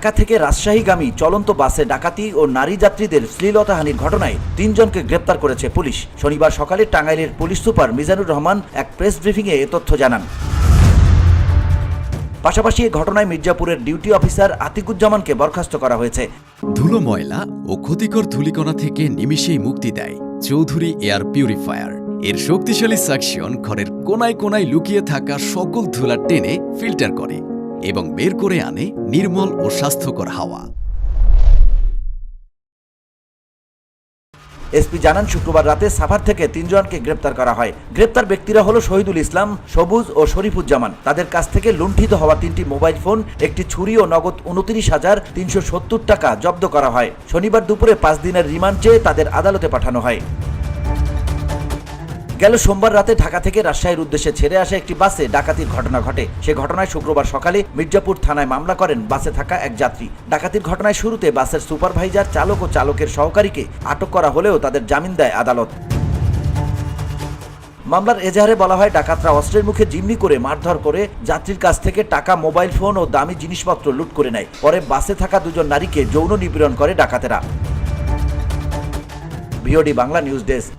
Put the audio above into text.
ঢাকা থেকে রাজশাহীগামী চলন্ত বাসে ডাকাতি ও নারী যাত্রীদের শ্লীলতাহানির ঘটনায় 3 জনকে গ্রেপ্তার করেছে পুলিশ। শনিবার সকালে টাঙ্গাইলের পুলিশ সুপার মিজানুর রহমান এক প্রেস ব্রিফিংয়ে এ তথ্য জানান। পাশাপাশি এই ঘটনায় মির্জাপুরের ডিউটি অফিসার আতিকুজ্জামানকে বরখাস্ত করা হয়েছে। ধুলো, ময়লা ও ক্ষতিকর ধূলিকণা থেকে নিমিষেই মুক্তি দেয় চৌধুরী এয়ার পিউরিফায়ার। এর শক্তিশালী সাকশন ঘরের কোনায় কোনায় লুকিয়ে থাকা সকল ধুলা টেনে ফিল্টার করে এবং বের করে আনে নির্মল ও স্বাস্থ্যকর হাওয়া। এসপি জানান, শুক্রবার রাতে সাভার থেকে 3 জনকে গ্রেপ্তার করা হয়। গ্রেপ্তার ব্যক্তিরা হলো শহীদুল ইসলাম, সবুজ ও শরীফুজ্জামান। তাদের কাছ থেকে লুণ্ঠিত হওয়া 3টি মোবাইল ফোন, একটি ছুরি ও নগদ 29,370 টাকা জব্দ করা হয়। শনিবার দুপুরে 5 দিনের রিমান্ড চেয়ে তাদের আদালতে পাঠানো হয়। গেল সোমবার রাতে ঢাকা থেকে রাজশাহীর উদ্দেশ্যে ছেড়ে আসা একটি বাসে ডাকাতির ঘটনা ঘটে। সে ঘটনায় শুক্রবার সকালে মির্জাপুর থানায় মামলা করেন বাসে থাকা এক যাত্রী। ডাকাতির ঘটনায় শুরুতে বাসের সুপারভাইজার, চালক ও চালকের সহকারীকে আটক করা হলেও তাদের জামিন দেয় আদালত। মামলার এজাহারে বলা হয়, ডাকাতরা অস্ত্রের মুখে জিম্মি করে মারধর করে যাত্রীর কাছ থেকে টাকা, মোবাইল ফোন ও দামি জিনিসপত্র লুট করে নেয়। পরে বাসে থাকা 2 জন নারীকে যৌন নিপীড়ন করে ডাকাতেরা। VOD Bangla news desk.